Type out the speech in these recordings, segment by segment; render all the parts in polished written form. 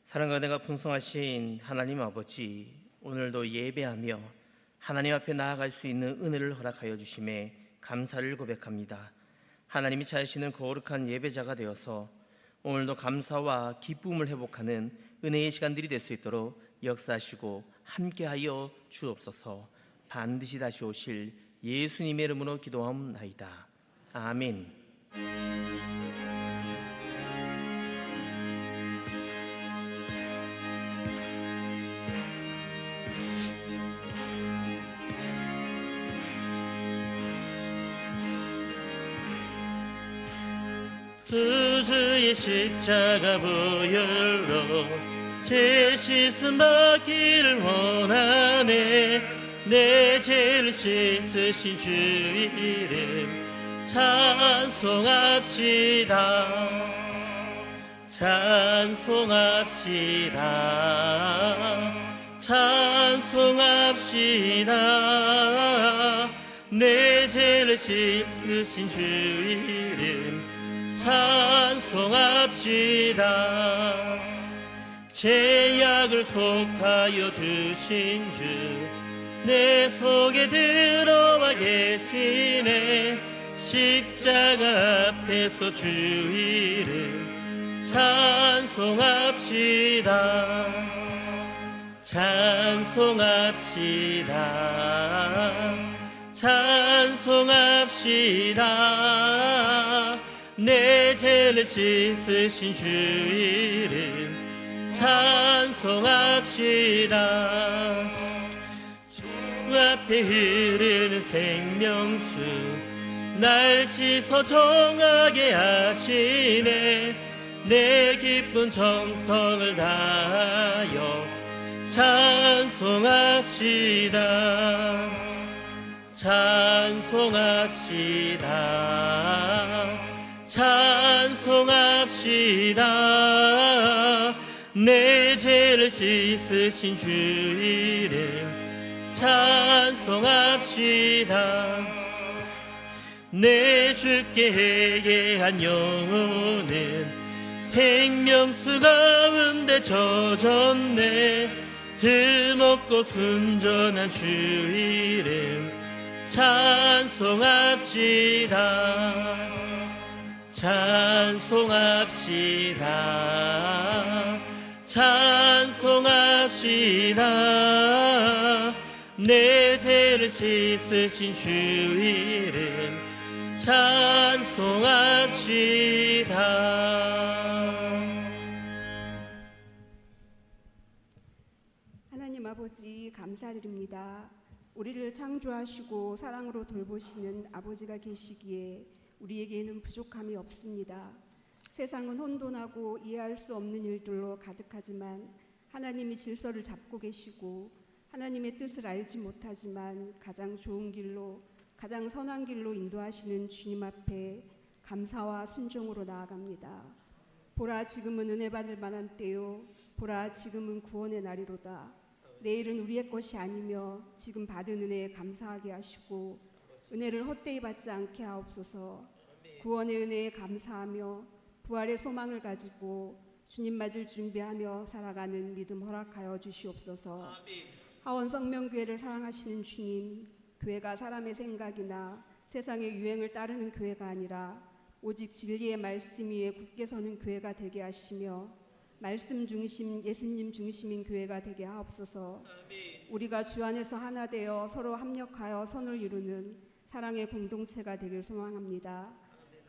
사랑과 은혜가 풍성하신 하나님 아버지, 오늘도 예배하며 하나님 앞에 나아갈 수 있는 은혜를 허락하여 주심에 감사를 고백합니다. 하나님이 찾으시는 거룩한 예배자가 되어서 오늘도 감사와 기쁨을 회복하는 은혜의 시간들이 될 수 있도록 역사하시고 함께하여 주옵소서. 반드시 다시 오실 예수님의 이름으로 기도하옵나이다. 아멘. 그주의 십자가 보혈로 제 씻음 받기를 원하네. 내 죄를 씻으신 주 이름 찬송합시다. 찬송합시다. 찬송합시다. 내 죄를 씻으신 주 이름 찬송합시다. 죄악을 속하여 주신 주 내 속에 들어와 계시네. 십자가 앞에서 주 이름 찬송합시다. 찬송합시다. 찬송합시다. 내 죄를 씻으신 주 이름 찬송합시다. 주 앞에 흐르는 생명수 날 씻어 정하게 하시네. 내 기쁜 정성을 다하여 찬송합시다. 찬송합시다. 찬송합시다. 내 죄를 씻으신 주 이름 찬송합시다. 내 주께 회개한 영혼은 생명수 가운데 젖었네. 흠없고 순전한 주 이름 찬송합시다. 찬송합시다. 찬송합시다. 내 죄를 씻으신 주 이름 찬송합시다. 하나님 아버지 감사드립니다. 우리를 창조하시고 사랑으로 돌보시는 아버지가 계시기에 우리에게는 부족함이 없습니다. 세상은 혼돈하고 이해할 수 없는 일들로 가득하지만 하나님이 질서를 잡고 계시고 하나님의 뜻을 알지 못하지만 가장 좋은 길로, 가장 선한 길로 인도하시는 주님 앞에 감사와 순종으로 나아갑니다. 보라, 지금은 은혜 받을 만한 때요. 보라, 지금은 구원의 날이로다. 내일은 우리의 것이 아니며 지금 받은 은혜에 감사하게 하시고 은혜를 헛되이 받지 않게 하옵소서. 구원의 은혜에 감사하며 부활의 소망을 가지고 주님 맞을 준비하며 살아가는 믿음 허락하여 주시옵소서. 하원 성명교회를 사랑하시는 주님, 교회가 사람의 생각이나 세상의 유행을 따르는 교회가 아니라 오직 진리의 말씀 위에 굳게 서는 교회가 되게 하시며 말씀 중심, 예수님 중심인 교회가 되게 하옵소서. 우리가 주 안에서 하나 되어 서로 합력하여 선을 이루는 사랑의 공동체가 되길 소망합니다.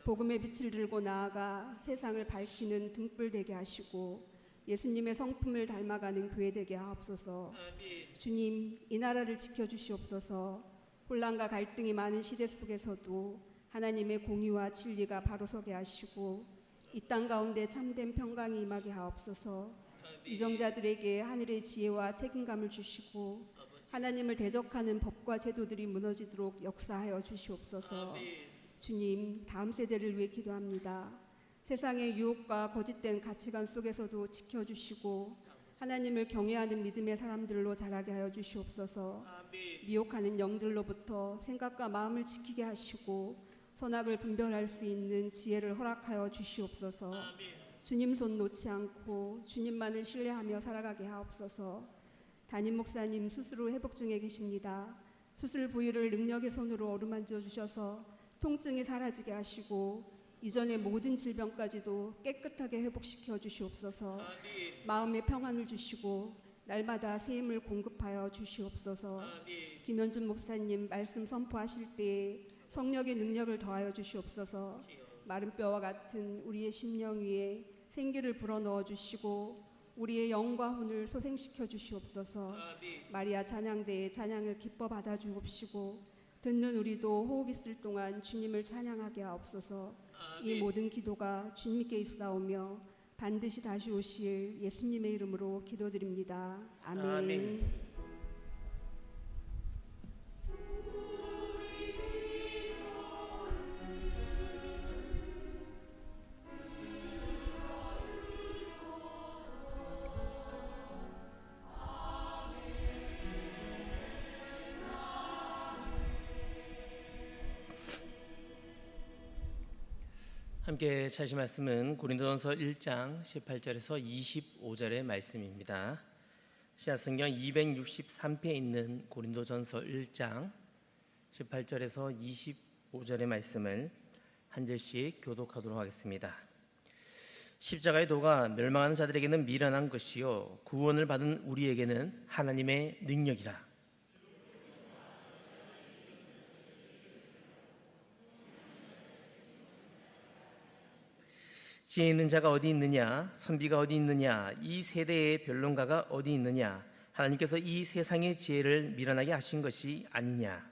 복음의 빛을 들고 나아가 세상을 밝히는 등불 되게 하시고 예수님의 성품을 닮아가는 교회 되게 하옵소서. 주님, 이 나라를 지켜주시옵소서. 혼란과 갈등이 많은 시대 속에서도 하나님의 공의와 진리가 바로 서게 하시고 이 땅 가운데 참된 평강이 임하게 하옵소서. 이정자들에게 하늘의 지혜와 책임감을 주시고 하나님을 대적하는 법과 제도들이 무너지도록 역사하여 주시옵소서. 주님, 다음 세대를 위해 기도합니다. 세상의 유혹과 거짓된 가치관 속에서도 지켜주시고 하나님을 경외하는 믿음의 사람들로 자라게 하여 주시옵소서. 미혹하는 영들로부터 생각과 마음을 지키게 하시고 선악을 분별할 수 있는 지혜를 허락하여 주시옵소서. 주님 손 놓지 않고 주님만을 신뢰하며 살아가게 하옵소서. 담임 목사님 수술 후 회복 중에 계십니다. 수술 부위를 능력의 손으로 어루만져 주셔서 통증이 사라지게 하시고 이전의 모든 질병까지도 깨끗하게 회복시켜 주시옵소서. 마음의 평안을 주시고 날마다 새 힘을 공급하여 주시옵소서. 김현준 목사님 말씀 선포하실 때에 성령의 능력을 더하여 주시옵소서. 마른 뼈와 같은 우리의 심령 위에 생기를 불어넣어 주시고 우리의 영과 혼을 소생시켜 주시옵소서. 마리아 찬양대의 찬양을 기뻐 받아 주옵시고 듣는 우리도 호흡 있을 동안 주님을 찬양하게 하옵소서. 이 모든 기도가 주님께 있사오며 반드시 다시 오실 예수님의 이름으로 기도드립니다. 아멘. 아멘. 함께 찾으실 말씀은 고린도전서 1장 18절에서 25절의 말씀입니다. 신약성경 263페이지에 있는 고린도전서 1장 18절에서 25절의 말씀을 한 절씩 교독하도록 하겠습니다. 십자가의 도가 멸망하는 자들에게는 미련한 것이요 구원을 받은 우리에게는 하나님의 능력이라. 지혜 있는 자가 어디 있느냐, 선비가 어디 있느냐, 이 세대의 변론가가 어디 있느냐. 하나님께서 이 세상의 지혜를 미련하게 하신 것이 아니냐.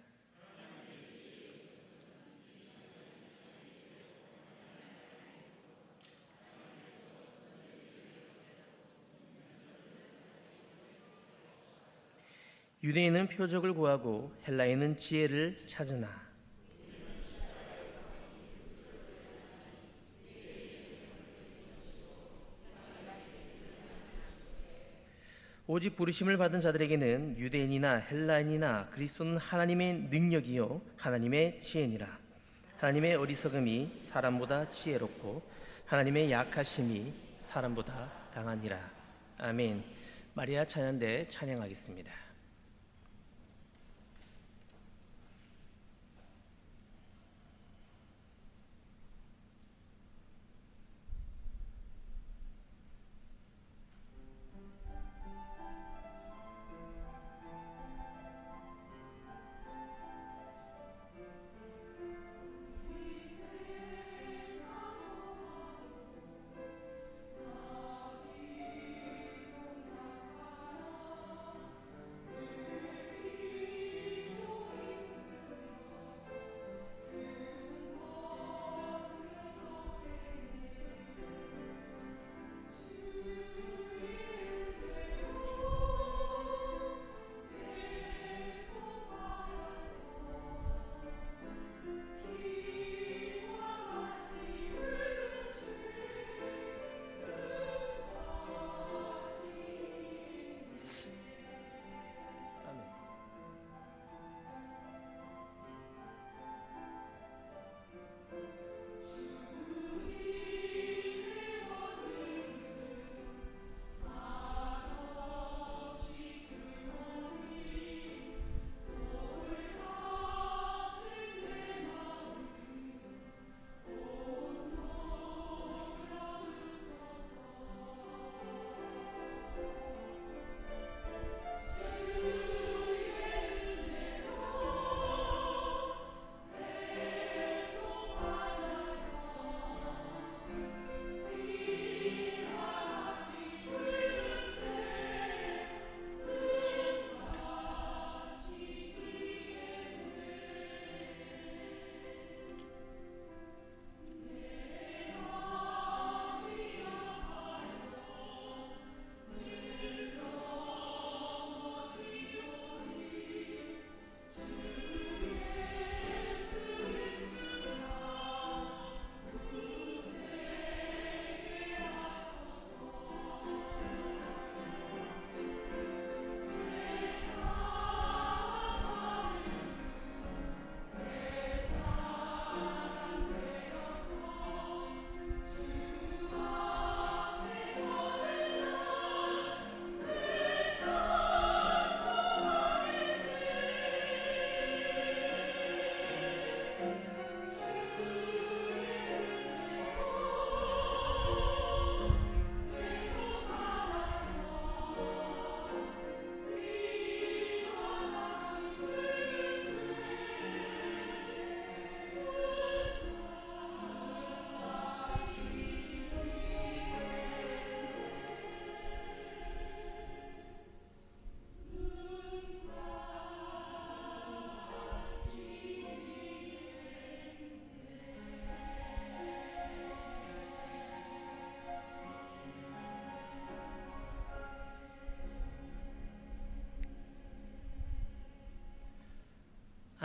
유대인은 표적을 구하고 헬라인은 지혜를 찾으나 오직 부르심을 받은 자들에게는 유대인이나 헬라인이나 그리스도는 하나님의 능력이요 하나님의 지혜니라. 하나님의 어리석음이 사람보다 지혜롭고 하나님의 약하심이 사람보다 강하니라. 아멘. 마리아 찬양대 찬양하겠습니다.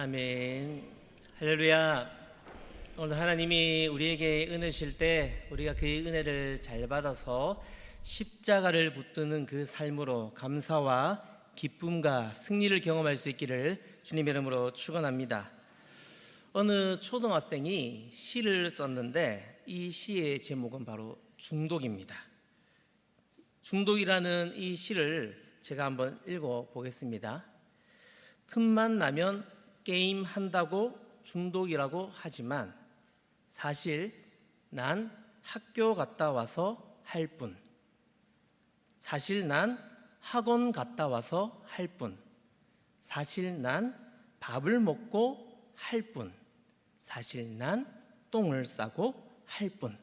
아멘. 할렐루야. 오늘 하나님이 우리에게 은혜 주실 때 우리가 그 은혜를 잘 받아서 십자가를 붙드는 그 삶으로 감사와 기쁨과 승리를 경험할 수 있기를 주님 이름으로 축원합니다. 어느 초등학생이 시를 썼는데 이 시의 제목은 바로 중독입니다. 중독이라는 이 시를 제가 한번 읽어 보겠습니다. 틈만 나면 게임 한다고 중독이라고 하지만 사실 난 학교 갔다 와서 할 뿐, 사실 난 학원 갔다 와서 할 뿐, 사실 난 밥을 먹고 할 뿐, 사실 난 똥을 싸고 할 뿐.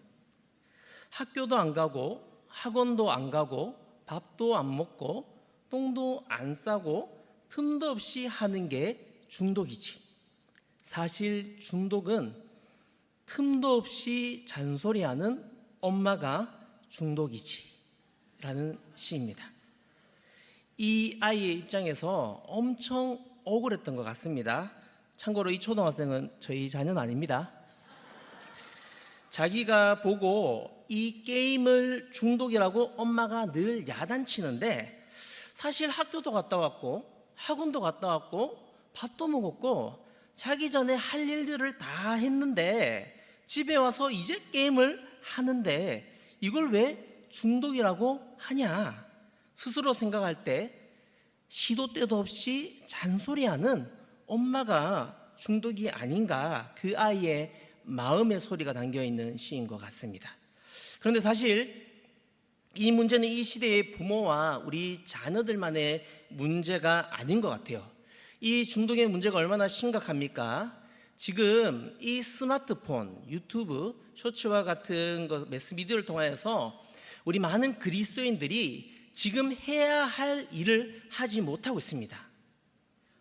학교도 안 가고 학원도 안 가고 밥도 안 먹고 똥도 안 싸고 틈도 없이 하는 게 중독이지. 사실 중독은 틈도 없이 잔소리하는 엄마가 중독이지 라는 시입니다. 이 아이의 입장에서 엄청 억울했던 것 같습니다. 참고로 이 초등학생은 저희 자녀는 아닙니다. 자기가 보고 이 게임을 중독이라고 엄마가 늘 야단치는데 사실 학교도 갔다 왔고 학원도 갔다 왔고 밥도 먹었고 자기 전에 할 일들을 다 했는데 집에 와서 이제 게임을 하는데 이걸 왜 중독이라고 하냐 스스로 생각할 때 시도 때도 없이 잔소리하는 엄마가 중독이 아닌가 그 아이의 마음의 소리가 담겨있는 시인 것 같습니다. 그런데 사실 이 문제는 이 시대의 부모와 우리 자녀들만의 문제가 아닌 것 같아요. 이 중독의 문제가 얼마나 심각합니까? 지금 이 스마트폰, 유튜브, 쇼츠와 같은 매스미디어를 통해서 우리 많은 그리스도인들이 지금 해야 할 일을 하지 못하고 있습니다.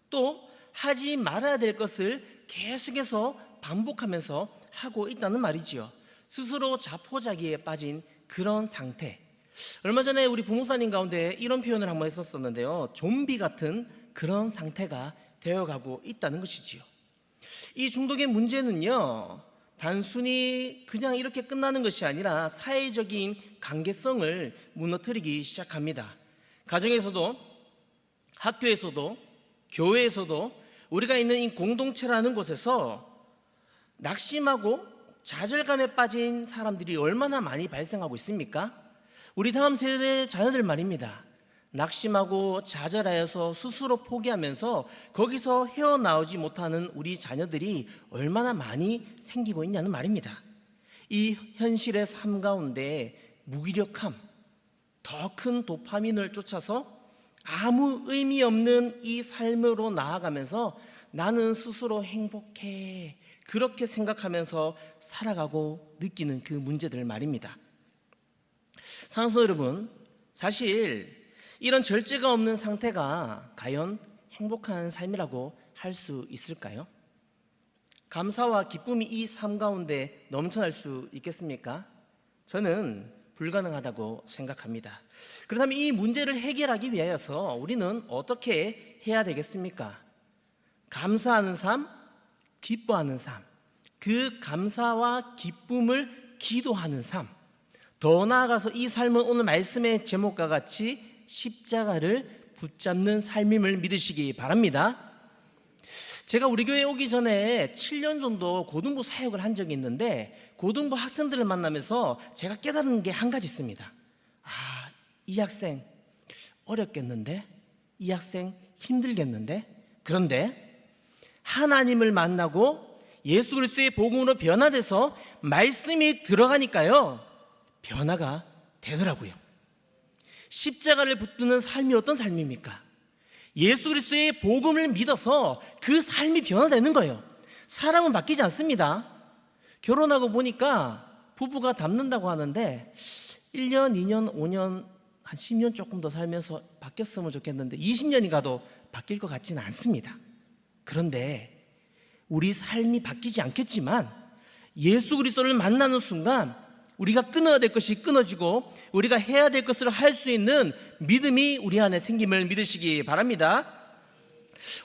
또 하지 말아야 될 것을 계속해서 반복하면서 하고 있다는 말이지요. 스스로 자포자기에 빠진 그런 상태. 얼마 전에 우리 부목사님 가운데 이런 표현을 한번 했었었는데요. 좀비 같은 그런 상태가 되어가고 있다는 것이지요. 이 중독의 문제는요, 단순히 그냥 이렇게 끝나는 것이 아니라 사회적인 관계성을 무너뜨리기 시작합니다. 가정에서도, 학교에서도, 교회에서도 우리가 있는 이 공동체라는 곳에서 낙심하고 좌절감에 빠진 사람들이 얼마나 많이 발생하고 있습니까? 우리 다음 세대 자녀들 말입니다. 낙심하고 좌절하여서 스스로 포기하면서 거기서 헤어나오지 못하는 우리 자녀들이 얼마나 많이 생기고 있냐는 말입니다. 이 현실의 삶 가운데 무기력함, 더 큰 도파민을 쫓아서 아무 의미 없는 이 삶으로 나아가면서 나는 스스로 행복해 그렇게 생각하면서 살아가고 느끼는 그 문제들 말입니다. 사랑하는 여러분, 사실 이런 절제가 없는 상태가 과연 행복한 삶이라고 할 수 있을까요? 감사와 기쁨이 이 삶 가운데 넘쳐날 수 있겠습니까? 저는 불가능하다고 생각합니다. 그렇다면 이 문제를 해결하기 위하여서 우리는 어떻게 해야 되겠습니까? 감사하는 삶, 기뻐하는 삶, 그 감사와 기쁨을 기도하는 삶, 더 나아가서 이 삶은 오늘 말씀의 제목과 같이 십자가를 붙잡는 삶임을 믿으시기 바랍니다. 제가 우리 교회에 오기 전에 7년 정도 고등부 사역을 한 적이 있는데 고등부 학생들을 만나면서 제가 깨달은 게 한 가지 있습니다. 이 학생 어렵겠는데? 이 학생 힘들겠는데? 그런데 하나님을 만나고 예수 그리스도의 복음으로 변화돼서 말씀이 들어가니까요 변화가 되더라고요. 십자가를 붙드는 삶이 어떤 삶입니까? 예수 그리스도의 복음을 믿어서 그 삶이 변화되는 거예요. 사람은 바뀌지 않습니다. 결혼하고 보니까 부부가 닮는다고 하는데 1년, 2년, 5년, 한 10년 조금 더 살면서 바뀌었으면 좋겠는데 20년이 가도 바뀔 것 같지는 않습니다. 그런데 우리 삶이 바뀌지 않겠지만 예수 그리스도를 만나는 순간 우리가 끊어야 될 것이 끊어지고 우리가 해야 될 것을 할 수 있는 믿음이 우리 안에 생김을 믿으시기 바랍니다.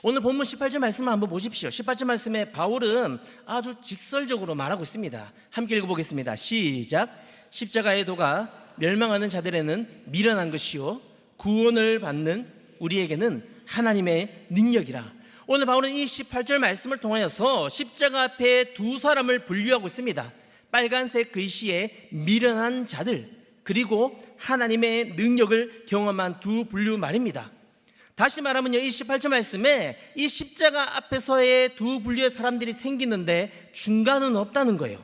오늘 본문 18절 말씀을 한번 보십시오. 18절 말씀에 바울은 아주 직설적으로 말하고 있습니다. 함께 읽어보겠습니다. 시작. 십자가의 도가 멸망하는 자들에는 미련한 것이요 구원을 받는 우리에게는 하나님의 능력이라. 오늘 바울은 이 18절 말씀을 통하여서 십자가 앞에 두 사람을 분류하고 있습니다. 빨간색 글씨에 미련한 자들, 그리고 하나님의 능력을 경험한 두 분류 말입니다. 다시 말하면요, 이 18절 말씀에 이 십자가 앞에서의 두 분류의 사람들이 생기는데 중간은 없다는 거예요.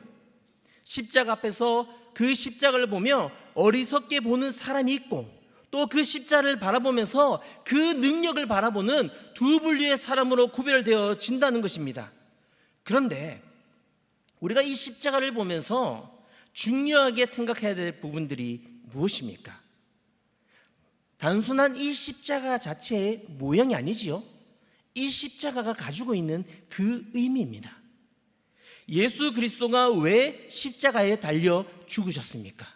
십자가 앞에서 그 십자가를 보며 어리석게 보는 사람이 있고, 또 그 십자가를 바라보면서 그 능력을 바라보는 두 분류의 사람으로 구별되어진다는 것입니다. 그런데 우리가 이 십자가를 보면서 중요하게 생각해야 될 부분들이 무엇입니까? 단순한 이 십자가 자체의 모형이 아니지요. 이 십자가가 가지고 있는 그 의미입니다. 예수 그리스도가 왜 십자가에 달려 죽으셨습니까?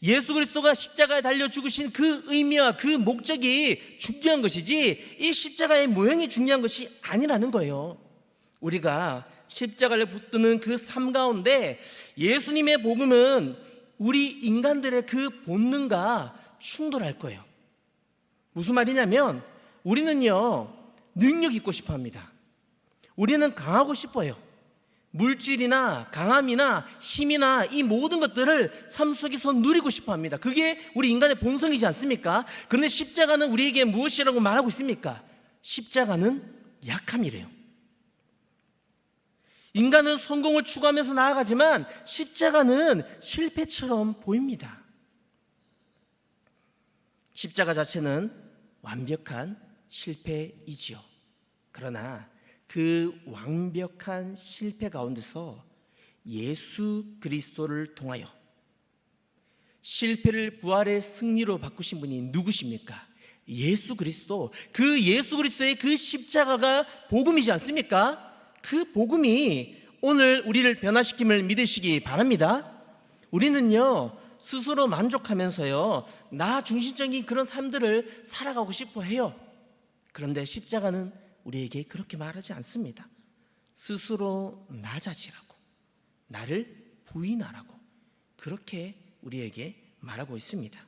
예수 그리스도가 십자가에 달려 죽으신 그 의미와 그 목적이 중요한 것이지 이 십자가의 모형이 중요한 것이 아니라는 거예요. 우리가 십자가를 붙드는 그 삶 가운데 예수님의 복음은 우리 인간들의 그 본능과 충돌할 거예요. 무슨 말이냐면 우리는요, 능력 있고 싶어 합니다. 우리는 강하고 싶어요. 물질이나 강함이나 힘이나 이 모든 것들을 삶 속에서 누리고 싶어 합니다. 그게 우리 인간의 본성이지 않습니까? 그런데 십자가는 우리에게 무엇이라고 말하고 있습니까? 십자가는 약함이래요. 인간은 성공을 추구하면서 나아가지만 십자가는 실패처럼 보입니다. 십자가 자체는 완벽한 실패이지요. 그러나 그 완벽한 실패 가운데서 예수 그리스도를 통하여 실패를 부활의 승리로 바꾸신 분이 누구십니까? 예수 그리스도. 그 예수 그리스도의 그 십자가가 복음이지 않습니까? 그 복음이 오늘 우리를 변화시킴을 믿으시기 바랍니다. 우리는요, 스스로 만족하면서요, 나 중심적인 그런 삶들을 살아가고 싶어 해요. 그런데 십자가는 우리에게 그렇게 말하지 않습니다. 스스로 낮아지라고, 나를 부인하라고 그렇게 우리에게 말하고 있습니다.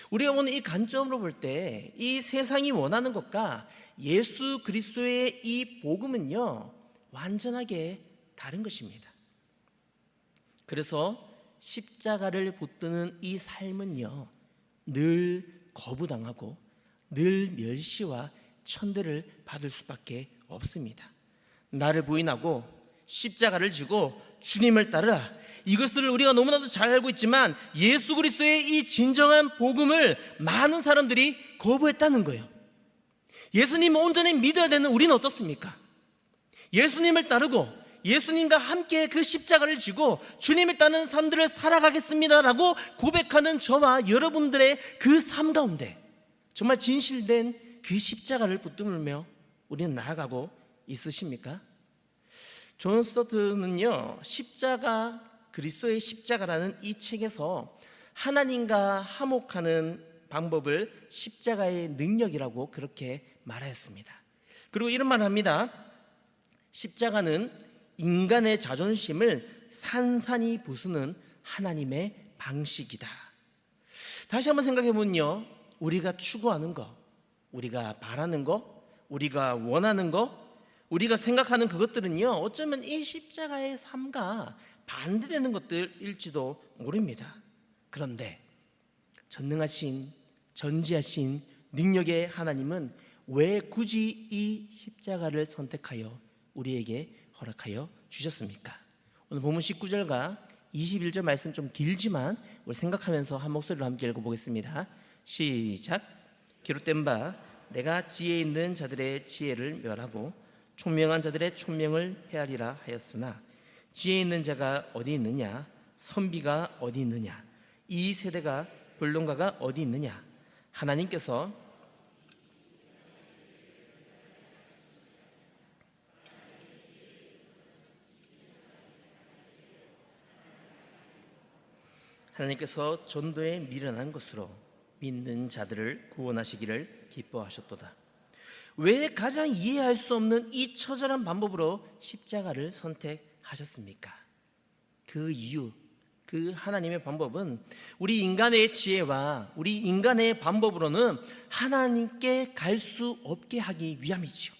우리가 오늘 이 관점으로 볼 때 이 세상이 원하는 것과 예수 그리스도의 이 복음은요, 완전하게 다른 것입니다. 그래서 십자가를 붙드는 이 삶은요, 늘 거부당하고 늘 멸시와 천대를 받을 수밖에 없습니다. 나를 부인하고 십자가를 지고 주님을 따르라. 이것을 우리가 너무나도 잘 알고 있지만 예수 그리스도의 이 진정한 복음을 많은 사람들이 거부했다는 거예요. 예수님을 온전히 믿어야 되는 우리는 어떻습니까? 예수님을 따르고 예수님과 함께 그 십자가를 지고 주님을 따르는 삶들을 살아가겠습니다라고 고백하는 저와 여러분들의 그 삶 가운데 정말 진실된 그 십자가를 붙들며 우리는 나아가고 있으십니까? 존 스토트는요, 십자가, 그리스도의 십자가라는 이 책에서 하나님과 화목하는 방법을 십자가의 능력이라고 그렇게 말하였습니다. 그리고 이런 말을 합니다. 십자가는 인간의 자존심을 산산이 부수는 하나님의 방식이다. 다시 한번 생각해 보면요, 우리가 추구하는 것, 우리가 바라는 것, 우리가 원하는 것, 우리가 생각하는 그것들은요, 어쩌면 이 십자가의 삶과 반대되는 것들일지도 모릅니다. 그런데 전능하신, 전지하신 능력의 하나님은 왜 굳이 이 십자가를 선택하여 우리에게 허락하여 주셨습니까? 오늘 본문 19절과 21절 말씀 좀 길지만 우리 생각하면서 한 목소리로 함께 읽어보겠습니다. 시작. 기록된 바 내가 지혜 있는 자들의 지혜를 멸하고 총명한 자들의 총명을 헤아리라 하였으나 지혜 있는 자가 어디 있느냐? 선비가 어디 있느냐? 이 세대가 변론가가 어디 있느냐? 하나님께서 전도에 미련한 것으로 믿는 자들을 구원하시기를 기뻐하셨도다. 왜 가장 이해할 수 없는 이 처절한 방법으로 십자가를 선택하셨습니까? 그 이유, 그 하나님의 방법은 우리 인간의 지혜와 우리 인간의 방법으로는 하나님께 갈 수 없게 하기 위함이죠.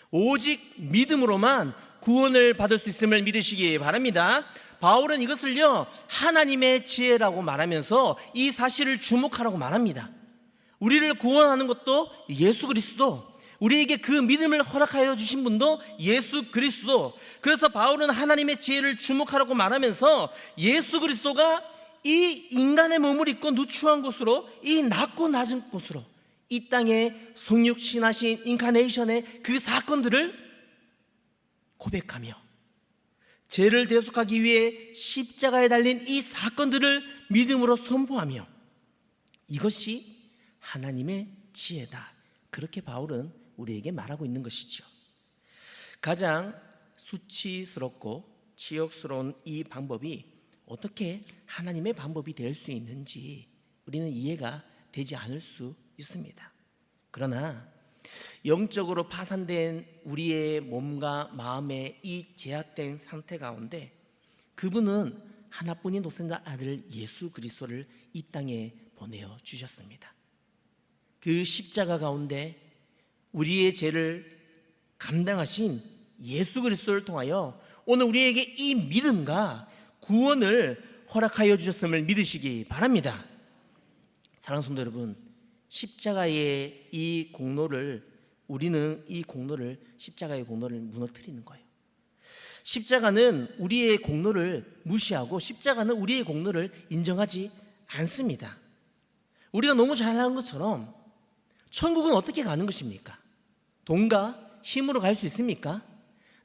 오직 믿음으로만 구원을 받을 수 있음을 믿으시기 바랍니다. 바울은 이것을요, 하나님의 지혜라고 말하면서 이 사실을 주목하라고 말합니다. 우리를 구원하는 것도 예수 그리스도, 우리에게 그 믿음을 허락하여 주신 분도 예수 그리스도. 그래서 바울은 하나님의 지혜를 주목하라고 말하면서 예수 그리스도가 이 인간의 몸을 입고 누추한 곳으로, 이 낮고 낮은 곳으로, 이 땅에 성육신하신 인카네이션의 그 사건들을 고백하며 죄를 대속하기 위해 십자가에 달린 이 사건들을 믿음으로 선포하며 이것이 하나님의 지혜다, 그렇게 바울은 우리에게 말하고 있는 것이죠. 가장 수치스럽고 치욕스러운 이 방법이 어떻게 하나님의 방법이 될 수 있는지 우리는 이해가 되지 않을 수 있습니다. 그러나 영적으로 파산된 우리의 몸과 마음의 이 제약된 상태 가운데 그분은 하나뿐인 독생자 아들 예수 그리스도를 이 땅에 보내어 주셨습니다. 그 십자가 가운데 우리의 죄를 감당하신 예수 그리스도를 통하여 오늘 우리에게 이 믿음과 구원을 허락하여 주셨음을 믿으시기 바랍니다. 사랑하는 성도 여러분, 십자가의 이 공로를, 우리는 이 공로를, 십자가의 공로를 무너뜨리는 거예요. 십자가는 우리의 공로를 무시하고 십자가는 우리의 공로를 인정하지 않습니다. 우리가 너무 잘하는 것처럼 천국은 어떻게 가는 것입니까? 돈과 힘으로 갈 수 있습니까?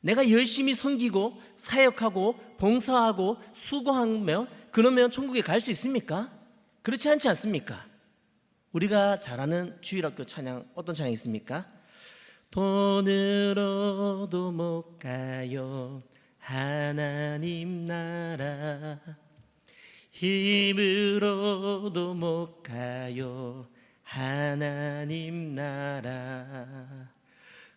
내가 열심히 섬기고 사역하고 봉사하고 수고하면 그러면 천국에 갈 수 있습니까? 그렇지 않지 않습니까? 우리가 잘 아는 주일학교 찬양, 어떤 찬양이 있습니까? 돈으로도 못 가요 하나님 나라, 힘으로도 못 가요 하나님 나라,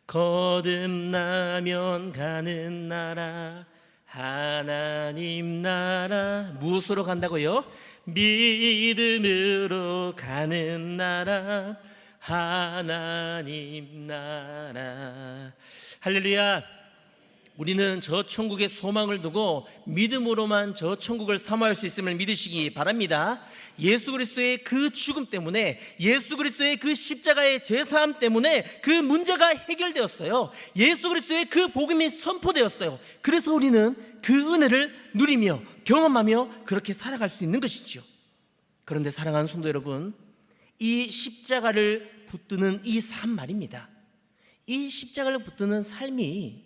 거듭나면 가는 나라 하나님 나라. 무엇으로 간다고요? 믿음으로 가는 나라 하나님 나라. 할렐루야. 우리는 저 천국의 소망을 두고 믿음으로만 저 천국을 사모할 수 있음을 믿으시기 바랍니다. 예수 그리스도의 그 죽음 때문에, 예수 그리스도의 그 십자가의 제사함 때문에 그 문제가 해결되었어요. 예수 그리스도의 그 복음이 선포되었어요. 그래서 우리는 그 은혜를 누리며 경험하며 그렇게 살아갈 수 있는 것이죠. 그런데 사랑하는 성도 여러분, 이 십자가를 붙드는 이 삶 말입니다. 이 십자가를 붙드는 삶이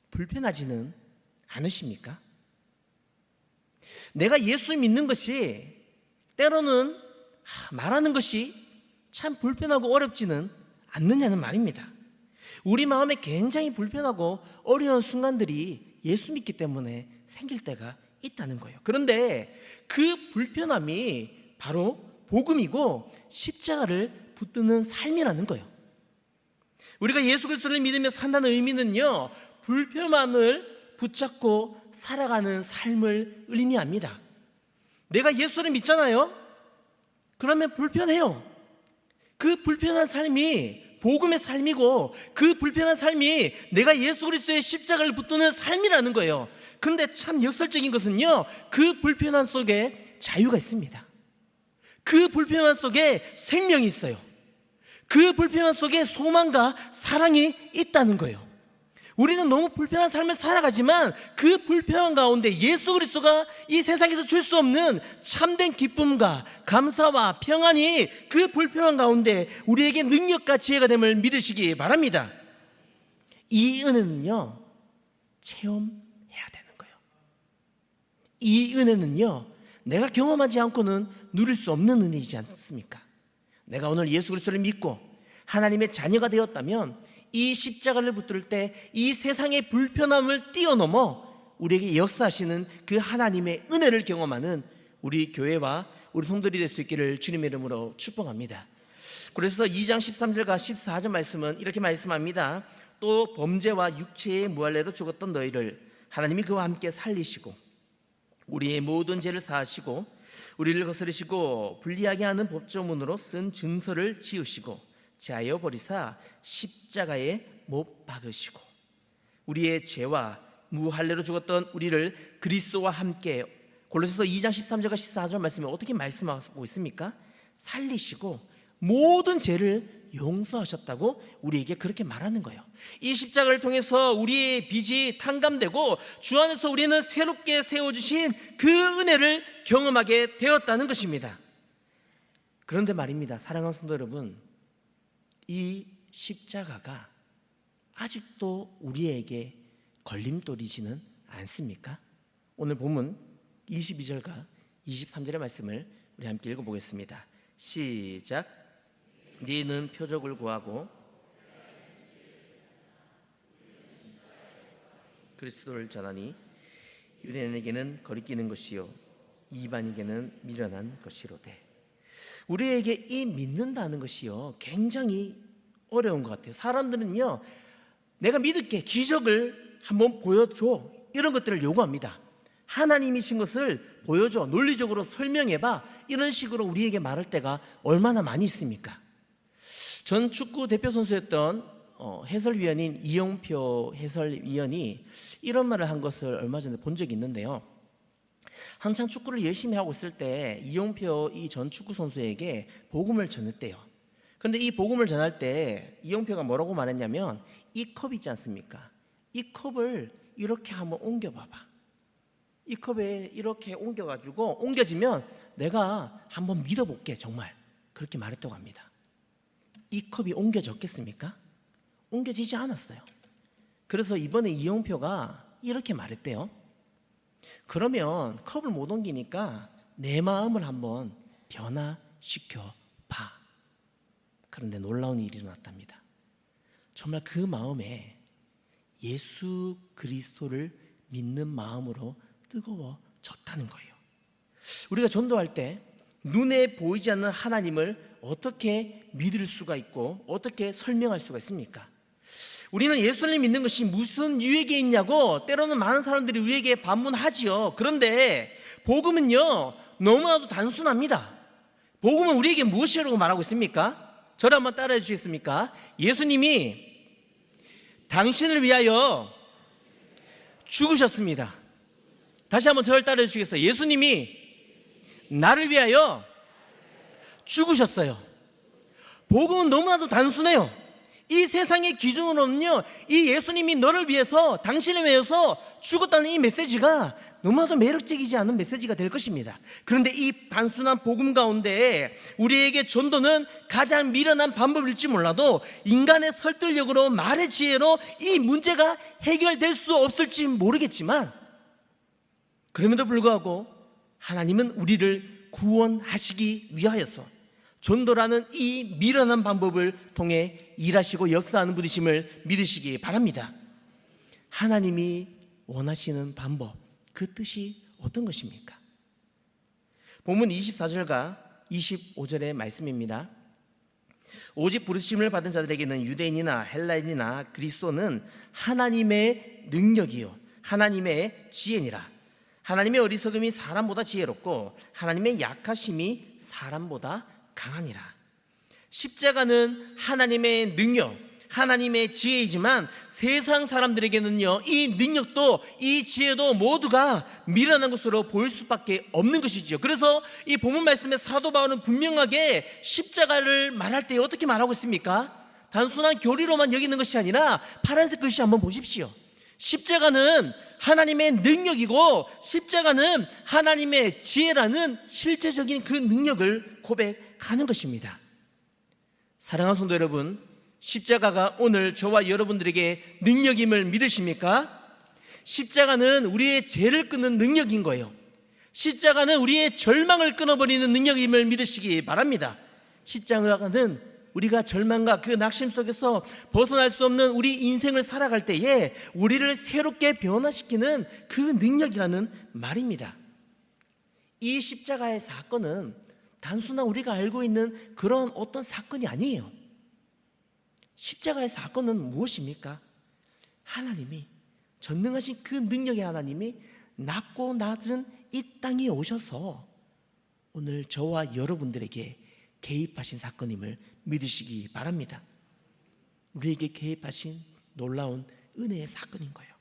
불편하지는 않으십니까? 내가 예수 믿는 것이 때로는 말하는 것이 참 불편하고 어렵지는 않느냐는 말입니다. 우리 마음에 굉장히 불편하고 어려운 순간들이 예수 믿기 때문에 생길 때가 있다는 거예요. 그런데 그 불편함이 바로 복음이고 십자가를 붙드는 삶이라는 거예요. 우리가 예수 그리스도를 믿으며 산다는 의미는요, 불편함을 붙잡고 살아가는 삶을 의미합니다. 내가 예수를 믿잖아요? 그러면 불편해요. 그 불편한 삶이 복음의 삶이고 그 불편한 삶이 내가 예수 그리스도의 십자가를 붙드는 삶이라는 거예요. 그런데 참 역설적인 것은요, 그 불편함 속에 자유가 있습니다. 그 불편함 속에 생명이 있어요. 그 불편함 속에 소망과 사랑이 있다는 거예요. 우리는 너무 불편한 삶을 살아가지만 그 불편함 가운데 예수 그리스도가 이 세상에서 줄 수 없는 참된 기쁨과 감사와 평안이 그 불편함 가운데 우리에게 능력과 지혜가 됨을 믿으시기 바랍니다. 이 은혜는요, 체험해야 되는 거예요. 이 은혜는요, 내가 경험하지 않고는 누릴 수 없는 은혜이지 않습니까? 내가 오늘 예수 그리스도를 믿고 하나님의 자녀가 되었다면 이 십자가를 붙들 때 이 세상의 불편함을 뛰어넘어 우리에게 역사하시는 그 하나님의 은혜를 경험하는 우리 교회와 우리 성도들이 될 수 있기를 주님의 이름으로 축복합니다. 그래서 2장 13절과 14절 말씀은 이렇게 말씀합니다. 또 범죄와 육체의 무할례로 죽었던 너희를 하나님이 그와 함께 살리시고 우리의 모든 죄를 사하시고 우리를 거스르시고 불리하게 하는 법조문으로 쓴 증서를 지으시고 제하여 버리사 십자가에 못 박으시고 우리의 죄와 무할례로 죽었던 우리를 그리스도와 함께, 골로새서 2장 13절과 14절 말씀에 어떻게 말씀하고 있습니까? 살리시고 모든 죄를 용서하셨다고 우리에게 그렇게 말하는 거예요. 이 십자가를 통해서 우리의 빚이 탕감되고 주 안에서 우리는 새롭게 세워주신 그 은혜를 경험하게 되었다는 것입니다. 그런데 말입니다, 사랑하는 성도 여러분, 이 십자가가 아직도 우리에게 걸림돌이지는 않습니까? 오늘 본문 22절과 23절의 말씀을 우리 함께 읽어보겠습니다. 시작. 너희는 표적을 구하고 그리스도를 전하니 유대인에게는 거리끼는 것이요 이방인에게는 미련한 것이로되. 우리에게 이 믿는다는 것이요 굉장히 어려운 것 같아요. 사람들은요, 내가 믿을게, 기적을 한번 보여줘, 이런 것들을 요구합니다. 하나님이신 것을 보여줘, 논리적으로 설명해봐, 이런 식으로 우리에게 말할 때가 얼마나 많이 있습니까? 전 축구 대표 선수였던 해설위원인 이영표 해설위원이 이런 말을 한 것을 얼마 전에 본 적이 있는데요. 한창 축구를 열심히 하고 있을 때 이영표 이 전 축구 선수에게 복음을 전했대요. 그런데 이 복음을 전할 때 이영표가 뭐라고 말했냐면, 이 컵 있지 않습니까? 이 컵을 이렇게 한번 옮겨봐봐. 이 컵에 이렇게 옮겨가지고 옮겨지면 내가 한번 믿어볼게, 정말. 그렇게 말했다고 합니다. 이 컵이 옮겨졌겠습니까? 옮겨지지 않았어요. 그래서 이번에 이영표가 이렇게 말했대요. 그러면 컵을 못 옮기니까 내 마음을 한번 변화시켜 봐. 그런데 놀라운 일이 일어났답니다. 정말 그 마음에 예수 그리스도를 믿는 마음으로 뜨거워졌다는 거예요. 우리가 전도할 때 눈에 보이지 않는 하나님을 어떻게 믿을 수가 있고 어떻게 설명할 수가 있습니까? 우리는 예수를 믿는 것이 무슨 유익이 있냐고 때로는 많은 사람들이 우리에게 반문하지요. 그런데 복음은요 너무나도 단순합니다. 복음은 우리에게 무엇이라고 말하고 있습니까? 저를 한번 따라해 주시겠습니까? 예수님이 당신을 위하여 죽으셨습니다. 다시 한번 저를 따라해 주시겠어요? 예수님이 나를 위하여 죽으셨어요. 복음은 너무나도 단순해요. 이 세상의 기준으로는요, 이 예수님이 너를 위해서, 당신을 위해서 죽었다는 이 메시지가 너무나도 매력적이지 않은 메시지가 될 것입니다. 그런데 이 단순한 복음 가운데 우리에게 전도는 가장 미련한 방법일지 몰라도 인간의 설득력으로, 말의 지혜로 이 문제가 해결될 수 없을지 모르겠지만, 그럼에도 불구하고 하나님은 우리를 구원하시기 위하여서 전도라는 이 미련한 방법을 통해 일하시고 역사하는 분이심을 믿으시기 바랍니다. 하나님이 원하시는 방법, 그 뜻이 어떤 것입니까? 본문 24절과 25절의 말씀입니다. 오직 부르심을 받은 자들에게는 유대인이나 헬라인이나 그리스도는 하나님의 능력이요 하나님의 지혜니라. 하나님의 어리석음이 사람보다 지혜롭고 하나님의 약하심이 사람보다 강하니라. 십자가는 하나님의 능력, 하나님의 지혜이지만 세상 사람들에게는요 이 능력도 이 지혜도 모두가 미련한 것으로 보일 수밖에 없는 것이죠. 그래서 이 본문 말씀에 사도 바울은 분명하게 십자가를 말할 때 어떻게 말하고 있습니까? 단순한 교리로만 여기는 것이 아니라 파란색 글씨 한번 보십시오. 십자가는 하나님의 능력이고 십자가는 하나님의 지혜라는 실제적인 그 능력을 고백하는 것입니다. 사랑하는 성도 여러분, 십자가가 오늘 저와 여러분들에게 능력임을 믿으십니까? 십자가는 우리의 죄를 끊는 능력인 거예요. 십자가는 우리의 절망을 끊어버리는 능력임을 믿으시기 바랍니다. 십자가는 우리가 절망과 그 낙심 속에서 벗어날 수 없는 우리 인생을 살아갈 때에 우리를 새롭게 변화시키는 그 능력이라는 말입니다. 이 십자가의 사건은 단순한 우리가 알고 있는 그런 어떤 사건이 아니에요. 십자가의 사건은 무엇입니까? 하나님이, 전능하신 그 능력의 하나님이 낮고 낮은 이 땅에 오셔서 오늘 저와 여러분들에게 개입하신 사건임을 믿으시기 바랍니다. 우리에게 개입하신 놀라운 은혜의 사건인 거예요.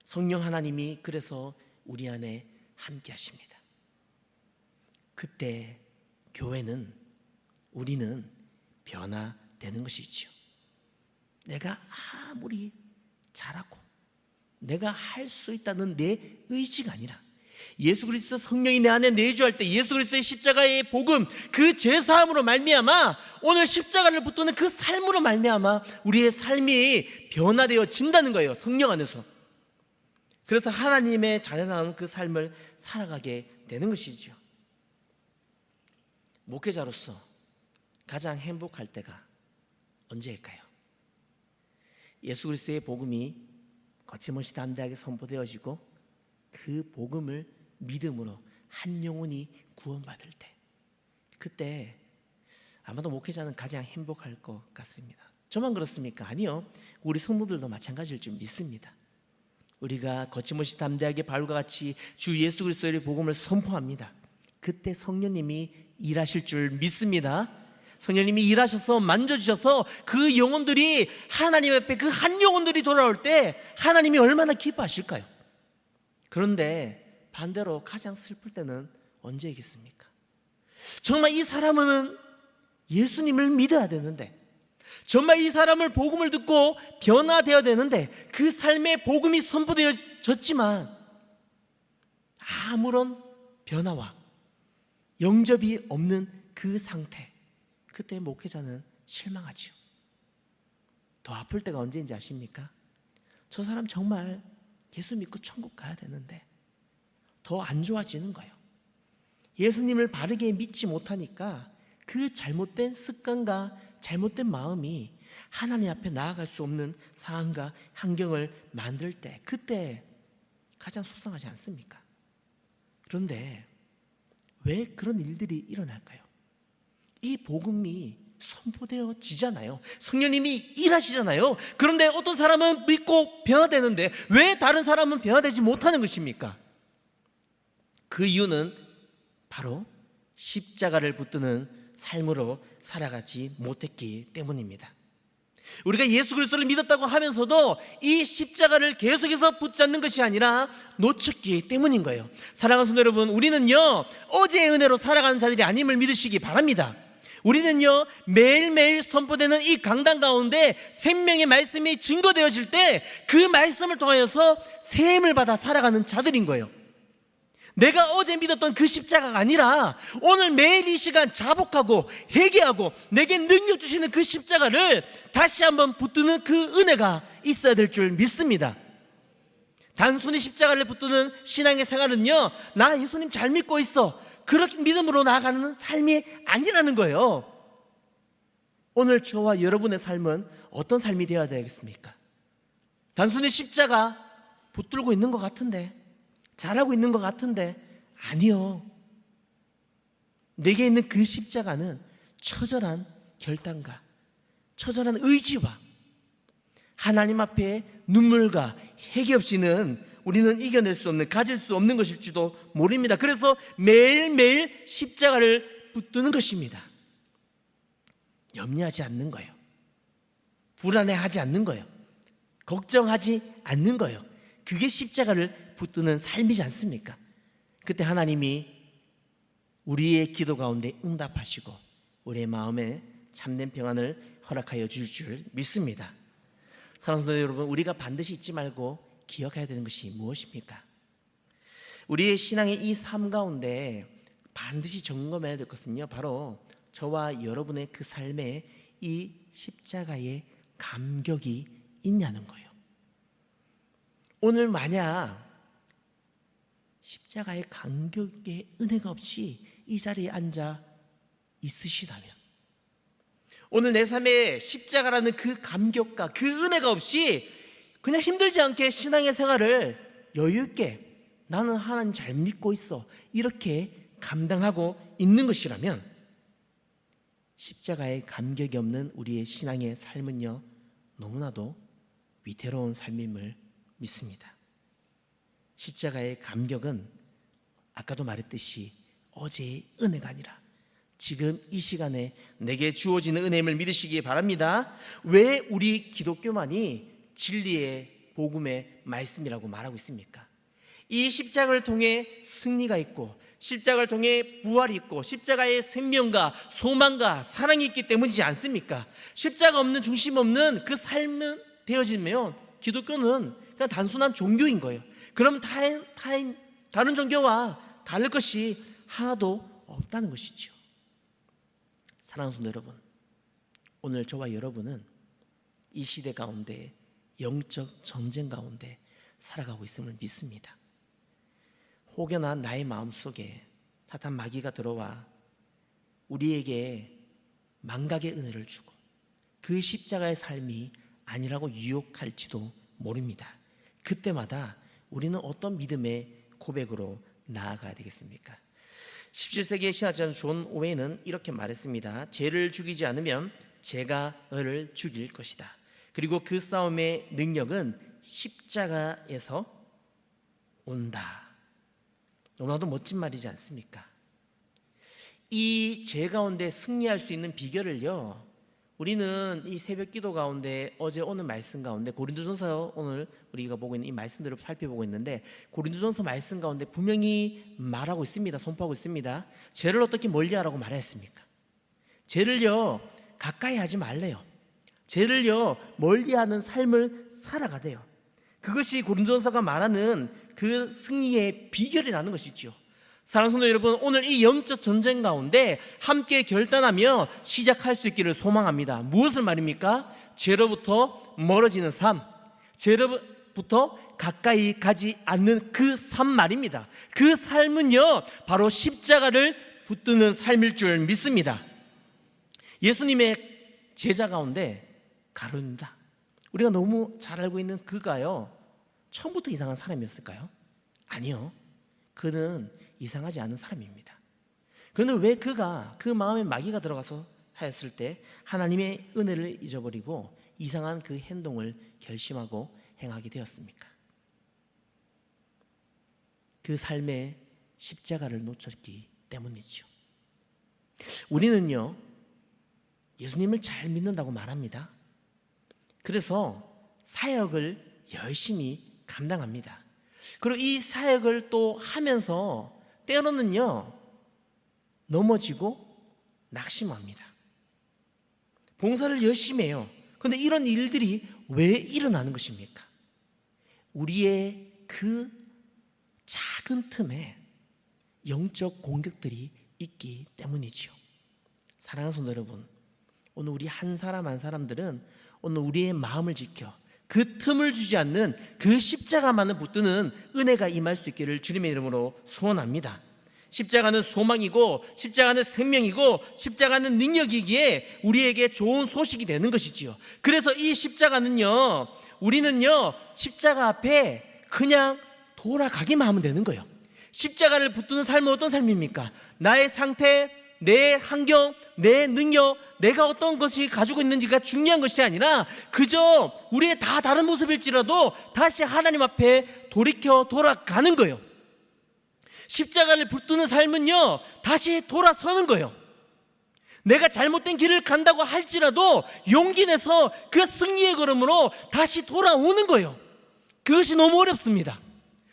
성령 하나님이 그래서 우리 안에 함께 하십니다. 그때 교회는, 우리는 변화되는 것이지요. 내가 아무리 잘하고 내가 할 수 있다는 내 의지가 아니라 예수 그리스도 성령이 내 안에 내주할 때 예수 그리스도의 십자가의 복음, 그 제사함으로 말미암아 오늘 십자가를 붙드는 그 삶으로 말미암아 우리의 삶이 변화되어진다는 거예요. 성령 안에서. 그래서 하나님의 자녀다운 그 삶을 살아가게 되는 것이죠. 목회자로서 가장 행복할 때가 언제일까요? 예수 그리스도의 복음이 거침없이 담대하게 선포되어지고 그 복음을 믿음으로 한 영혼이 구원받을 때, 그때 아마도 목회자는 가장 행복할 것 같습니다. 저만 그렇습니까? 아니요, 우리 성도들도 마찬가지일 줄 믿습니다. 우리가 거침없이 담대하게 바울과 같이 주 예수 그리스도의 복음을 선포합니다. 그때 성령님이 일하실 줄 믿습니다. 성령님이 일하셔서 만져주셔서 그 영혼들이 하나님 앞에, 그 한 영혼들이 돌아올 때 하나님이 얼마나 기뻐하실까요? 그런데 반대로 가장 슬플 때는 언제이겠습니까? 정말 이 사람은 예수님을 믿어야 되는데, 정말 이 사람을 복음을 듣고 변화되어야 되는데 그 삶에 복음이 선포되어졌지만 아무런 변화와 영접이 없는 그 상태, 그때 목회자는 실망하지요. 더 아플 때가 언제인지 아십니까? 저 사람 정말 예수 믿고 천국 가야 되는데 더 안 좋아지는 거예요. 예수님을 바르게 믿지 못하니까 그 잘못된 습관과 잘못된 마음이 하나님 앞에 나아갈 수 없는 상황과 환경을 만들 때, 그때 가장 속상하지 않습니까? 그런데 왜 그런 일들이 일어날까요? 이 복음이 선포되어지잖아요. 성령님이 일하시잖아요. 그런데 어떤 사람은 믿고 변화되는데 왜 다른 사람은 변화되지 못하는 것입니까? 그 이유는 바로 십자가를 붙드는 삶으로 살아가지 못했기 때문입니다. 우리가 예수 그리스도를 믿었다고 하면서도 이 십자가를 계속해서 붙잡는 것이 아니라 놓쳤기 때문인 거예요. 사랑하는 성도 여러분, 우리는요 어제의 은혜로 살아가는 자들이 아님을 믿으시기 바랍니다. 우리는요 매일매일 선포되는 이 강단 가운데 생명의 말씀이 증거되어질 때 그 말씀을 통하여서 세임을 받아 살아가는 자들인 거예요. 내가 어제 믿었던 그 십자가가 아니라 오늘 매일 이 시간 자복하고 회개하고 내게 능력 주시는 그 십자가를 다시 한번 붙드는 그 은혜가 있어야 될 줄 믿습니다. 단순히 십자가를 붙드는 신앙의 생활은요, 나 예수님 잘 믿고 있어, 그렇게 믿음으로 나아가는 삶이 아니라는 거예요. 오늘 저와 여러분의 삶은 어떤 삶이 되어야 되겠습니까? 단순히 십자가 붙들고 있는 것 같은데, 잘하고 있는 것 같은데, 아니요. 내게 있는 그 십자가는 처절한 결단과 처절한 의지와 하나님 앞에 눈물과 회개 없이는 우리는 이겨낼 수 없는, 가질 수 없는 것일지도 모릅니다. 그래서 매일매일 십자가를 붙드는 것입니다. 염려하지 않는 거예요. 불안해하지 않는 거예요. 걱정하지 않는 거예요. 그게 십자가를 붙드는 삶이지 않습니까? 그때 하나님이 우리의 기도 가운데 응답하시고 우리의 마음에 참된 평안을 허락하여 줄 줄 믿습니다. 사랑하는 성도 여러분, 우리가 반드시 잊지 말고 기억해야 되는 것이 무엇입니까? 우리의 신앙의 이 삶 가운데 반드시 점검해야 될 것은요, 바로 저와 여러분의 그 삶에 이 십자가의 감격이 있냐는 거예요. 오늘 만약 십자가의 감격의 은혜가 없이 이 자리에 앉아 있으시다면, 오늘 내 삶에 십자가라는 그 감격과 그 은혜가 없이 그냥 힘들지 않게 신앙의 생활을 여유 있게 나는 하나님 잘 믿고 있어 이렇게 감당하고 있는 것이라면 십자가에 감격이 없는 우리의 신앙의 삶은요, 너무나도 위태로운 삶임을 믿습니다. 십자가의 감격은 아까도 말했듯이 어제의 은혜가 아니라 지금 이 시간에 내게 주어지는 은혜임을 믿으시기 바랍니다. 왜 우리 기독교만이 진리의 복음의 말씀이라고 말하고 있습니까? 이 십자가를 통해 승리가 있고, 십자가를 통해 부활이 있고, 십자가의 생명과 소망과 사랑이 있기 때문이지 않습니까? 십자가 없는, 중심 없는 그 삶은 되어지면 기독교는 그냥 단순한 종교인 거예요. 그럼 다른 종교와 다를 것이 하나도 없다는 것이죠. 사랑하는 성도 여러분, 오늘 저와 여러분은 이 시대 가운데 영적 전쟁 가운데 살아가고 있음을 믿습니다. 혹여나 나의 마음속에 사탄 마귀가 들어와 우리에게 망각의 은혜를 주고 그 십자가의 삶이 아니라고 유혹할지도 모릅니다. 그때마다 우리는 어떤 믿음의 고백으로 나아가야 되겠습니까? 17세기의 신학자 존 오웨이는 이렇게 말했습니다. 죄를 죽이지 않으면 죄가 너를 죽일 것이다. 그리고 그 싸움의 능력은 십자가에서 온다. 너무나도 멋진 말이지 않습니까? 이 죄 가운데 승리할 수 있는 비결을요, 우리는 이 새벽 기도 가운데 어제 오늘 말씀 가운데 고린도전서, 오늘 우리가 보고 있는 이 말씀들을 살펴보고 있는데, 고린도전서 말씀 가운데 분명히 말하고 있습니다. 선포하고 있습니다. 죄를 어떻게 멀리하라고 말했습니까? 죄를요 가까이 하지 말래요. 죄를요 멀리하는 삶을 살아가대요. 그것이 고린도전서가 말하는 그 승리의 비결이라는 것이죠. 사랑하는 성도 여러분, 오늘 이 영적 전쟁 가운데 함께 결단하며 시작할 수 있기를 소망합니다. 무엇을 말입니까? 죄로부터 멀어지는 삶, 죄로부터 가까이 가지 않는 그 삶 말입니다. 그 삶은요 바로 십자가를 붙드는 삶일 줄 믿습니다. 예수님의 제자 가운데 가룟유다, 우리가 너무 잘 알고 있는 그가요 처음부터 이상한 사람이었을까요? 아니요, 그는 이상하지 않은 사람입니다. 그런데 왜 그가 그 마음에 마귀가 들어가서 하였을 때 하나님의 은혜를 잊어버리고 이상한 그 행동을 결심하고 행하게 되었습니까? 그 삶에 십자가를 놓쳤기 때문이죠. 우리는요 예수님을 잘 믿는다고 말합니다. 그래서 사역을 열심히 감당합니다. 그리고 이 사역을 또 하면서 때로는요 넘어지고 낙심합니다. 봉사를 열심히 해요. 그런데 이런 일들이 왜 일어나는 것입니까? 우리의 그 작은 틈에 영적 공격들이 있기 때문이죠. 사랑하는 성도 여러분, 오늘 우리 한 사람 한 사람들은 오늘 우리의 마음을 지켜 그 틈을 주지 않는 그 십자가만을 붙드는 은혜가 임할 수 있기를 주님의 이름으로 소원합니다. 십자가는 소망이고 십자가는 생명이고 십자가는 능력이기에 우리에게 좋은 소식이 되는 것이지요. 그래서 이 십자가는요, 우리는요 십자가 앞에 그냥 돌아가기만 하면 되는 거예요. 십자가를 붙드는 삶은 어떤 삶입니까? 나의 상태, 내 환경, 내 능력, 내가 어떤 것이 가지고 있는지가 중요한 것이 아니라 그저 우리의 다 다른 모습일지라도 다시 하나님 앞에 돌이켜 돌아가는 거예요. 십자가를 붙드는 삶은요 다시 돌아서는 거예요. 내가 잘못된 길을 간다고 할지라도 용기 내서 그 승리의 걸음으로 다시 돌아오는 거예요. 그것이 너무 어렵습니다.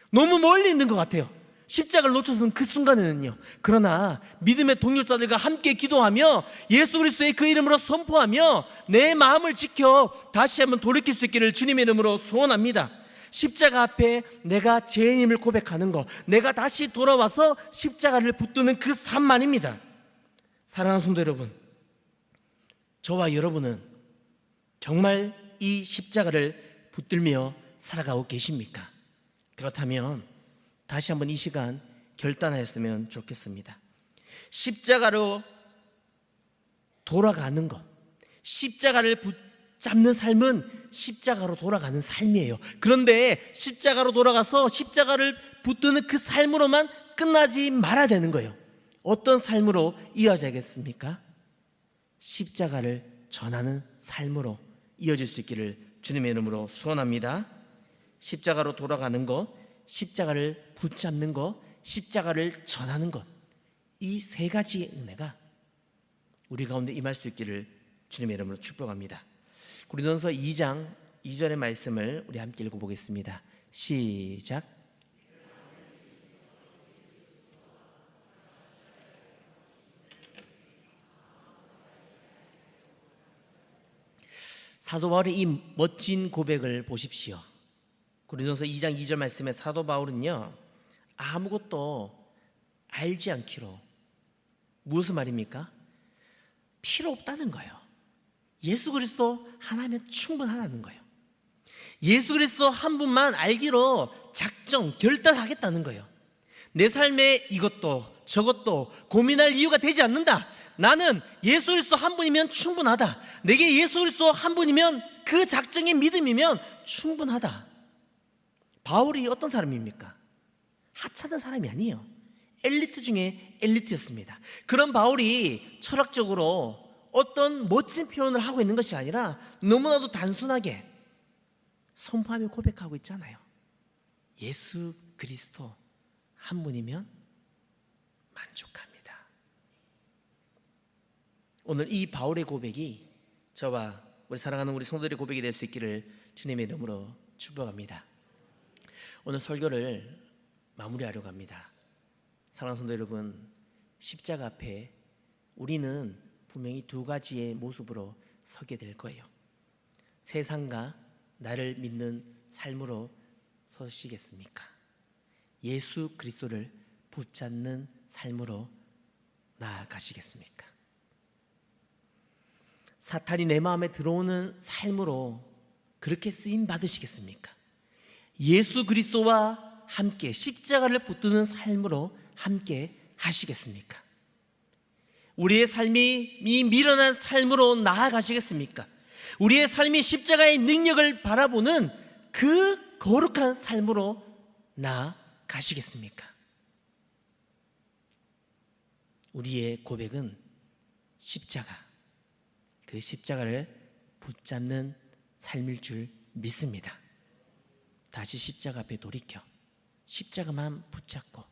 너무 멀리 있는 것 같아요, 십자가를 놓쳐서는 그 순간에는요. 그러나 믿음의 동역자들과 함께 기도하며 예수 그리스도의 그 이름으로 선포하며 내 마음을 지켜 다시 한번 돌이킬 수 있기를 주님의 이름으로 소원합니다. 십자가 앞에 내가 죄인임을 고백하는 것, 내가 다시 돌아와서 십자가를 붙드는 그 삶만입니다. 사랑하는 성도 여러분, 저와 여러분은 정말 이 십자가를 붙들며 살아가고 계십니까? 그렇다면 다시 한번 이 시간 결단하였으면 좋겠습니다. 십자가로 돌아가는 것, 십자가를 붙잡는 삶은 십자가로 돌아가는 삶이에요. 그런데 십자가로 돌아가서 십자가를 붙드는 그 삶으로만 끝나지 말아야 되는 거예요. 어떤 삶으로 이어져야겠습니까? 십자가를 전하는 삶으로 이어질 수 있기를 주님의 이름으로 소원합니다. 십자가로 돌아가는 것, 십자가를 붙잡는 것, 십자가를 전하는 것, 이 세 가지의 은혜가 우리 가운데 임할 수 있기를 주님의 이름으로 축복합니다. 고린도전서 2장 2절의 말씀을 우리 함께 읽어보겠습니다. 시작. 사도 바울의 이 멋진 고백을 보십시오. 고린도전서 2장 2절 말씀에 사도 바울은요, 아무것도 알지 않기로, 무슨 말입니까? 필요 없다는 거예요. 예수 그리스도 하나면 충분하다는 거예요. 예수 그리스도 한 분만 알기로 작정, 결단하겠다는 거예요. 내 삶에 이것도 저것도 고민할 이유가 되지 않는다. 나는 예수 그리스도 한 분이면 충분하다. 내게 예수 그리스도 한 분이면 그 작정의 믿음이면 충분하다. 바울이 어떤 사람입니까? 하찮은 사람이 아니에요. 엘리트 중에 엘리트였습니다. 그런 바울이 철학적으로 어떤 멋진 표현을 하고 있는 것이 아니라 너무나도 단순하게 선포하며 고백하고 있잖아요. 예수 그리스도 한 분이면 만족합니다. 오늘 이 바울의 고백이 저와 우리 사랑하는 우리 성도들의 고백이 될 수 있기를 주님의 이름으로 축복합니다. 오늘 설교를 마무리하려고 합니다. 사랑하는 성도 여러분, 십자가 앞에 우리는 분명히 두 가지의 모습으로 서게 될 거예요. 세상과 나를 믿는 삶으로 서시겠습니까? 예수 그리스도를 붙잡는 삶으로 나아가시겠습니까? 사탄이 내 마음에 들어오는 삶으로 그렇게 쓰임 받으시겠습니까? 예수 그리스도와 함께 십자가를 붙드는 삶으로 함께 하시겠습니까? 우리의 삶이 이 미련한 삶으로 나아가시겠습니까? 우리의 삶이 십자가의 능력을 바라보는 그 거룩한 삶으로 나아가시겠습니까? 우리의 고백은 십자가, 그 십자가를 붙잡는 삶일 줄 믿습니다. 다시 십자가 앞에 돌이켜 십자가만 붙잡고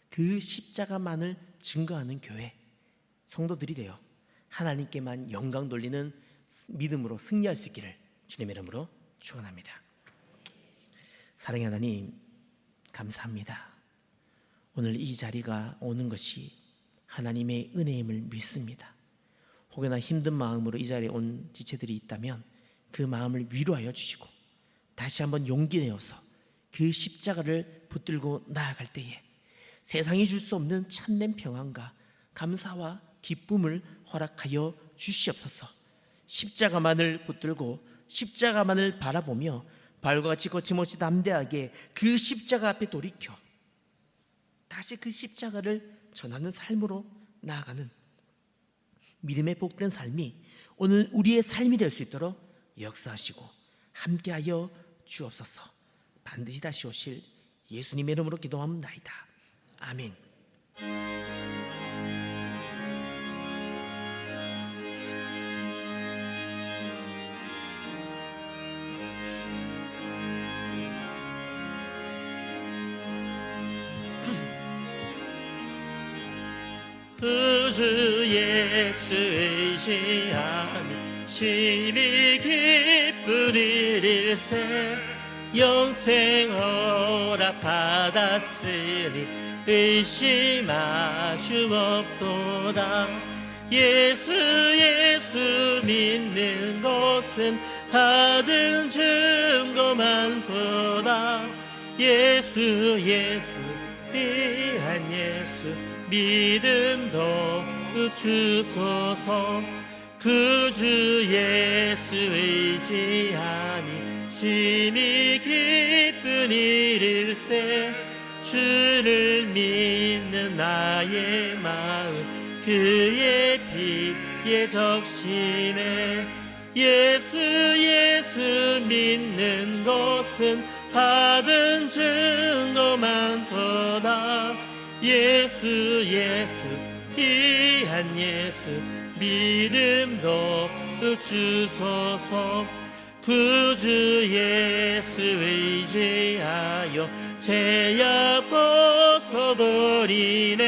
그 십자가만을 증거하는 교회, 성도들이 되어 하나님께만 영광 돌리는 믿음으로 승리할 수 있기를 주님의 이름으로 축원합니다. 사랑의 하나님, 감사합니다. 오늘 이 자리가 오는 것이 하나님의 은혜임을 믿습니다. 혹여나 힘든 마음으로 이 자리에 온 지체들이 있다면 그 마음을 위로하여 주시고 다시 한번 용기 내어서 그 십자가를 붙들고 나아갈 때에 세상이 줄 수 없는 참된 평안과 감사와 기쁨을 허락하여 주시옵소서. 십자가만을 붙들고 십자가만을 바라보며 발과 같이 거침없이 담대하게 그 십자가 앞에 돌이켜 다시 그 십자가를 전하는 삶으로 나아가는 믿음의 복된 삶이 오늘 우리의 삶이 될 수 있도록 역사하시고 함께하여 주옵소서. 반드시 다시 오실 예수님의 이름으로 기도합니다. 아멘. 구주 예수 의지함이 심히 기쁜 일일세. 영생 허락받았으니 의심하주 없도다. 예수 믿는 것은 받은 증거만도다. 예수 귀한 예수 믿음도 주소서. 구주 예수 의지함이 심히 기쁜 일일세. 주를 믿는 나의 마음 그의 피에 적시네. 예수 믿는 것은 받은 증거만도다. 예수 귀한 예수 믿음도 주소서. 구주 예수 의지하여 죄악 벗어버리네.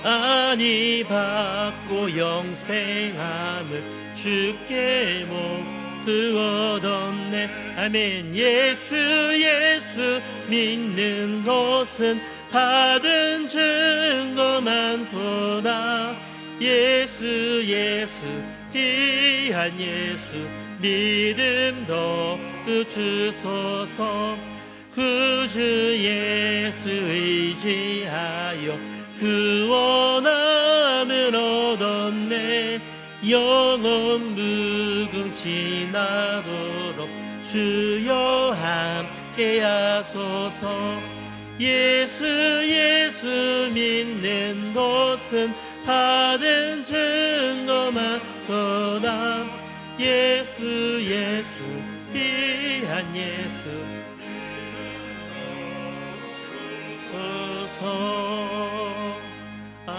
안위 받고 영생함을 주께 모두 얻었네. 아멘. 예수 믿는 것은 받은 증거만 보다. 예수 귀한 예수 믿음도 주소서. 구주 예수 의지하여 구원함을 얻었네. 영원 무궁지나도록 주여 함께 하소서. 예수 믿는 것은 받은 증거만 보다. 예수 귀한 예수 소서. 아멘.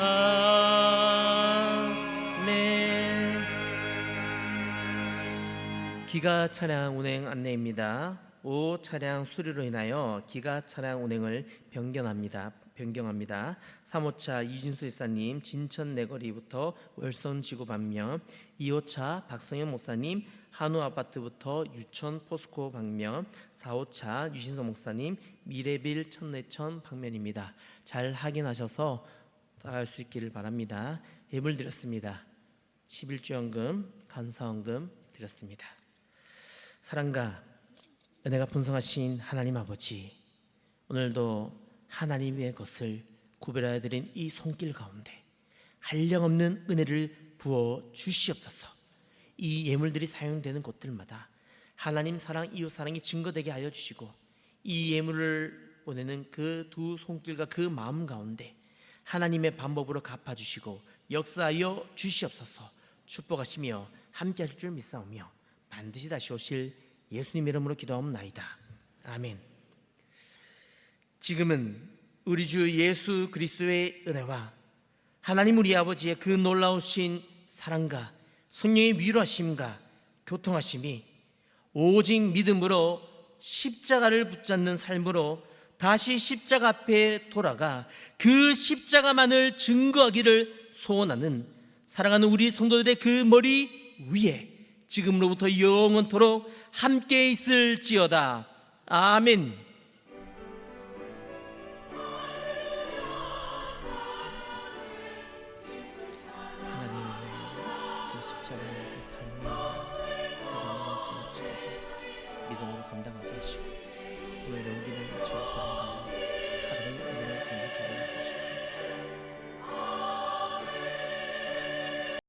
기가 차량 운행 안내입니다. 5 차량 수리로 인하여 기가 차량 운행을 변경합니다. 3호차 이진수 일사님 진천 내거리부터 월선 지구 방면, 2호차 박성현 목사님 한우 아파트부터 유천 포스코 방면, 4호차 유신성 목사님 미래빌 천내천 방면입니다. 잘 확인하셔서 따라갈 수 있기를 바랍니다. 예물 드렸습니다. 11주연금 감사원금 드렸습니다. 사랑과 은혜가 풍성하신 하나님 아버지, 오늘도 하나님의 것을 구별하여 드린 이 손길 가운데 한량없는 은혜를 부어 주시옵소서. 이 예물들이 사용되는 곳들마다 하나님 사랑, 이웃 사랑이 증거되게 하여 주시고, 이 예물을 보내는 그 두 손길과 그 마음 가운데 하나님의 방법으로 갚아주시고 역사하여 주시옵소서. 축복하시며 함께 하실 줄 믿사오며 반드시 다시 오실 예수님 이름으로 기도하옵나이다. 아멘. 지금은 우리 주 예수 그리스도의 은혜와 하나님 우리 아버지의 그 놀라우신 사랑과 성령의 위로하심과 교통하심이 오직 믿음으로 십자가를 붙잡는 삶으로 다시 십자가 앞에 돌아가 그 십자가만을 증거하기를 소원하는 사랑하는 우리 성도들의 그 머리 위에 지금으로부터 영원토록 함께 있을지어다. 아멘. 하나님, 그 십자가의 그 삶을 믿음으로 감당하게 하시고 오늘 용기를